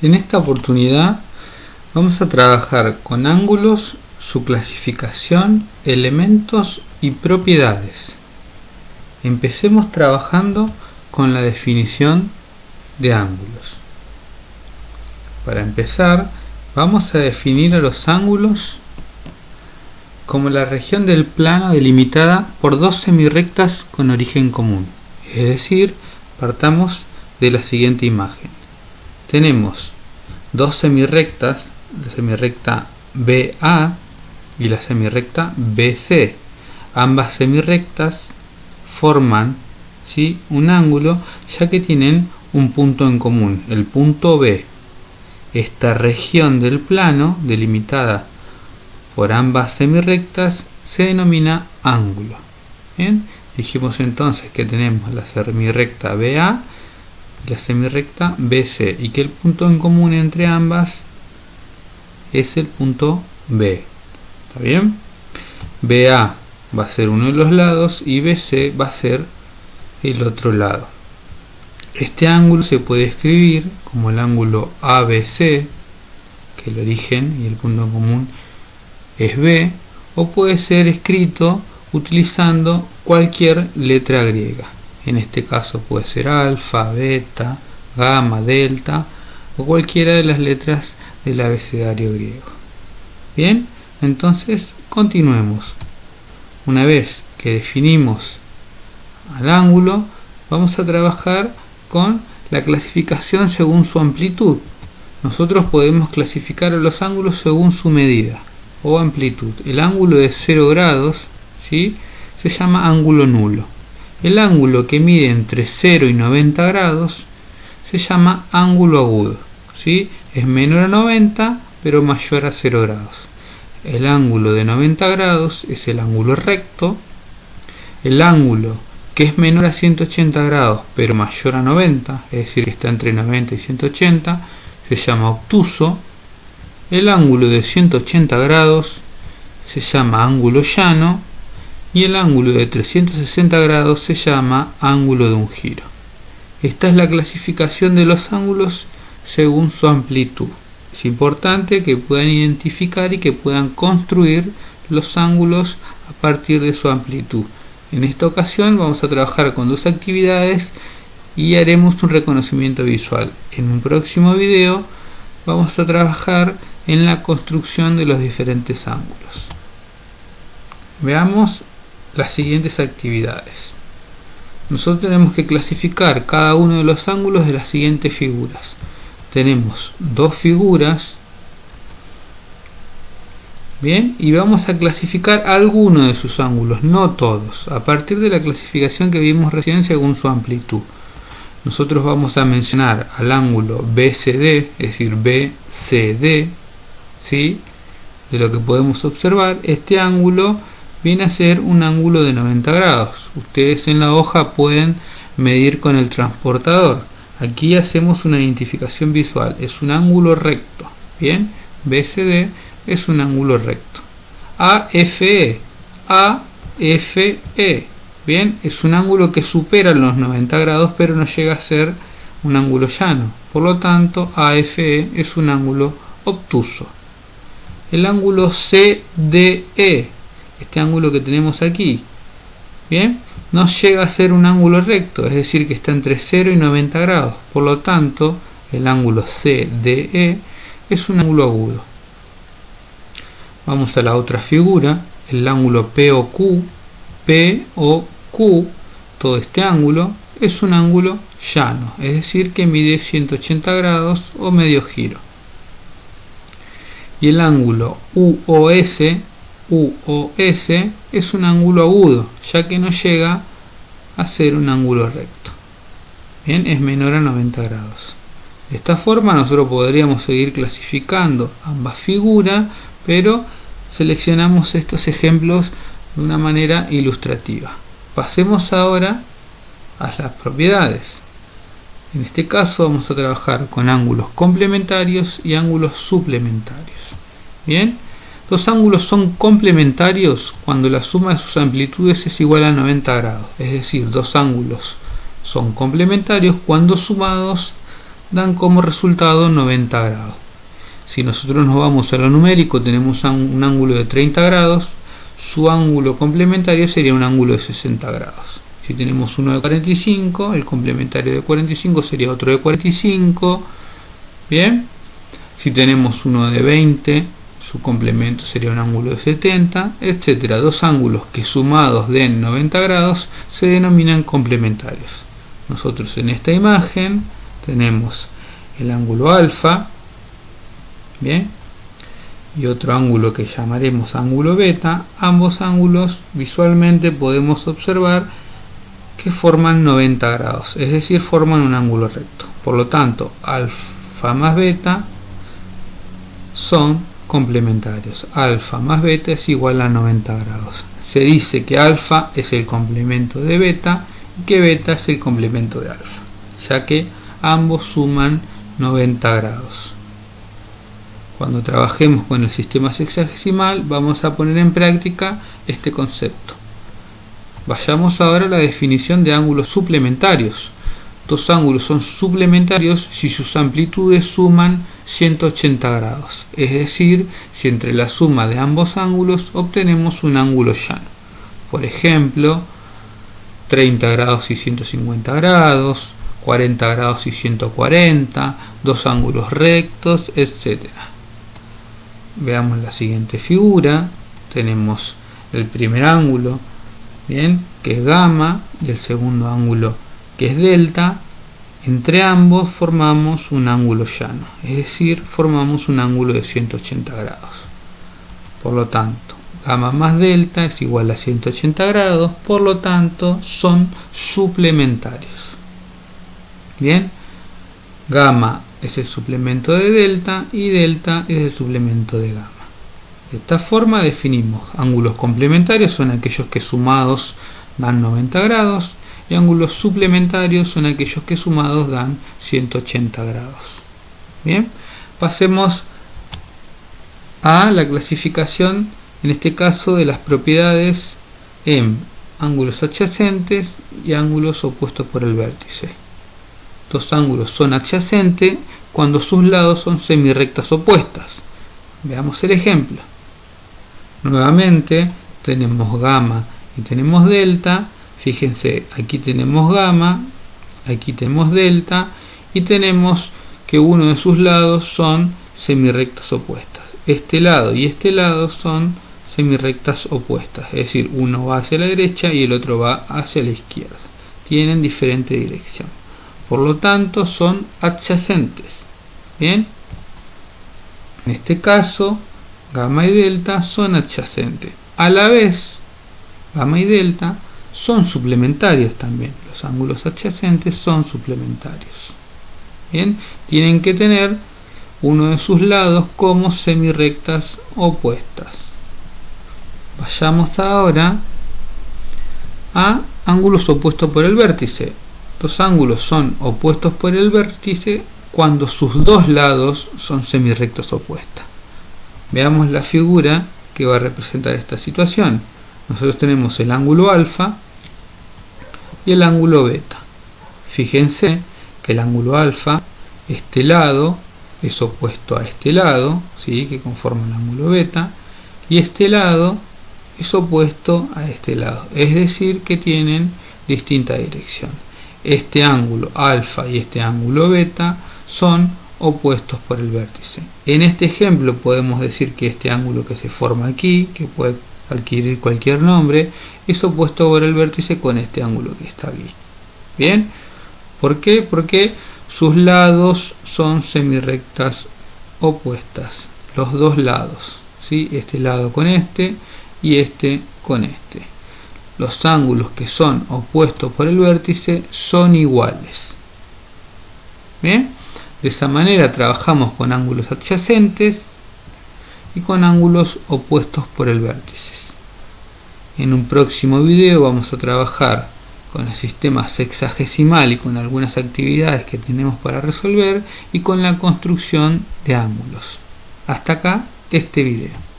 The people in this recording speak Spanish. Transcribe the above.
En esta oportunidad vamos a trabajar con ángulos, su clasificación, elementos y propiedades. Empecemos trabajando con la definición de ángulos. Para empezar, vamos a definir a los ángulos como la región del plano delimitada por dos semirrectas con origen común. Es decir, partamos de la siguiente imagen. Tenemos dos semirrectas, la semirrecta BA y la semirrecta BC. Ambas semirrectas forman un ángulo, ya que tienen un punto en común, el punto B. Esta región del plano, delimitada por ambas semirrectas, se denomina ángulo. ¿Bien? Dijimos entonces que tenemos la semirrecta BA y la semirrecta BC, y que el punto en común entre ambas es el punto B. ¿Está bien? BA va a ser uno de los lados y BC va a ser el otro lado. Este ángulo se puede escribir como el ángulo ABC, que el origen y el punto en común es B, o puede ser escrito utilizando cualquier letra griega. En este caso puede ser alfa, beta, gamma, delta o cualquiera de las letras del abecedario griego. Bien, entonces continuemos. Una vez que definimos al ángulo, vamos a trabajar con la clasificación según su amplitud. Nosotros podemos clasificar a los ángulos según su medida o amplitud. El ángulo de 0 grados se llama ángulo nulo. El ángulo que mide entre 0 y 90 grados se llama ángulo agudo. Es menor a 90 pero mayor a 0 grados. El ángulo de 90 grados es el ángulo recto. El ángulo que es menor a 180 grados pero mayor a 90, es decir, que está entre 90 y 180, se llama obtuso. El ángulo de 180 grados se llama ángulo llano y el ángulo de 360 grados se llama ángulo de un giro. Esta es la clasificación de los ángulos según su amplitud. Es importante que puedan identificar y que puedan construir los ángulos a partir de su amplitud. En esta ocasión vamos a trabajar con dos actividades y haremos un reconocimiento visual. En un próximo video vamos a trabajar en la construcción de los diferentes ángulos. Veamos las siguientes actividades. Nosotros tenemos que clasificar cada uno de los ángulos de las siguientes figuras. Tenemos dos figuras. Bien, y vamos a clasificar algunos de sus ángulos, no todos, a partir de la clasificación que vimos recién según su amplitud. Nosotros vamos a mencionar al ángulo BCD, es decir, BCD, de lo que podemos observar, este ángulo viene a ser un ángulo de 90 grados. Ustedes en la hoja pueden medir con el transportador. Aquí hacemos una identificación visual, es un ángulo recto. Bien, BCD es un ángulo recto. AFE, bien, es un ángulo que supera los 90 grados pero no llega a ser un ángulo llano. Por lo tanto, AFE es un ángulo obtuso. El ángulo CDE, este ángulo que tenemos aquí, bien, no llega a ser un ángulo recto, es decir, que está entre 0 y 90 grados. Por lo tanto, el ángulo CDE es un ángulo agudo. Vamos a la otra figura, el ángulo POQ. Todo este ángulo es un ángulo llano, es decir, que mide 180 grados o medio giro. Y el ángulo UOS es un ángulo agudo, ya que no llega a ser un ángulo recto. Bien, es menor a 90 grados. De esta forma nosotros podríamos seguir clasificando ambas figuras, pero seleccionamos estos ejemplos de una manera ilustrativa. Pasemos ahora a las propiedades. En este caso vamos a trabajar con ángulos complementarios y ángulos suplementarios. Bien, los ángulos son complementarios cuando la suma de sus amplitudes es igual a 90 grados. Es decir, dos ángulos son complementarios cuando sumados dan como resultado 90 grados. Si nosotros nos vamos a lo numérico, tenemos un ángulo de 30 grados, su ángulo complementario sería un ángulo de 60 grados. Si tenemos uno de 45, el complementario de 45 sería otro de 45. Bien. Si tenemos uno de 20, su complemento sería un ángulo de 70, etc. Dos ángulos que sumados den 90 grados se denominan complementarios. Nosotros en esta imagen tenemos el ángulo alfa, bien, y otro ángulo que llamaremos ángulo beta. Ambos ángulos visualmente podemos observar que forman 90 grados, es decir, forman un ángulo recto. Por lo tanto, alfa más beta son complementarios. Alfa más beta es igual a 90 grados. Se dice que alfa es el complemento de beta y que beta es el complemento de alfa, ya que ambos suman 90 grados. Cuando trabajemos con el sistema sexagesimal vamos a poner en práctica este concepto. Vayamos ahora a la definición de ángulos suplementarios. Dos ángulos son suplementarios si sus amplitudes suman 180 grados, es decir, si entre la suma de ambos ángulos obtenemos un ángulo llano. Por ejemplo, 30 grados y 150 grados, 40 grados y 140, dos ángulos rectos, etc. Veamos la siguiente figura. Tenemos el primer ángulo, bien, que es gamma, y el segundo ángulo, que es delta. Entre ambos formamos un ángulo llano, es decir, formamos un ángulo de 180 grados. Por lo tanto, gamma más delta es igual a 180 grados, por lo tanto son suplementarios. Bien, gamma es el suplemento de delta y delta es el suplemento de gamma. De esta forma definimos ángulos complementarios, son aquellos que sumados dan 90 grados, y ángulos suplementarios son aquellos que sumados dan 180 grados. Bien, pasemos a la clasificación, en este caso de las propiedades en ángulos adyacentes y ángulos opuestos por el vértice. Dos ángulos son adyacentes cuando sus lados son semirrectas opuestas. Veamos el ejemplo. Nuevamente tenemos gamma y tenemos delta. Fíjense, aquí tenemos gamma, aquí tenemos delta y tenemos que uno de sus lados son semirrectas opuestas. Este lado y este lado son semirrectas opuestas, es decir, uno va hacia la derecha y el otro va hacia la izquierda. Tienen diferente dirección. Por lo tanto, son adyacentes. Bien. En este caso, gamma y delta son adyacentes. A la vez, gamma y delta son suplementarios también. Los ángulos adyacentes son suplementarios. Bien, tienen que tener uno de sus lados como semirrectas opuestas. Vayamos ahora a ángulos opuestos por el vértice. Los ángulos son opuestos por el vértice cuando sus dos lados son semirrectas opuestas. Veamos la figura que va a representar esta situación. Nosotros tenemos el ángulo alfa y el ángulo beta. Fíjense que el ángulo alfa, este lado es opuesto a este lado, ¿sí?, que conforma el ángulo beta, y este lado es opuesto a este lado, es decir, que tienen distinta dirección. Este ángulo alfa y este ángulo beta son opuestos por el vértice. En este ejemplo podemos decir que este ángulo que se forma aquí, que puede adquirir cualquier nombre, es opuesto por el vértice con este ángulo que está aquí. Bien, ¿por qué? Porque sus lados son semirrectas opuestas, los dos lados, ¿sí?, este lado con este y este con este. Los ángulos que son opuestos por el vértice son iguales. Bien, de esa manera trabajamos con ángulos adyacentes y con ángulos opuestos por el vértice. En un próximo video vamos a trabajar con el sistema sexagesimal y con algunas actividades que tenemos para resolver y con la construcción de ángulos. Hasta acá este video.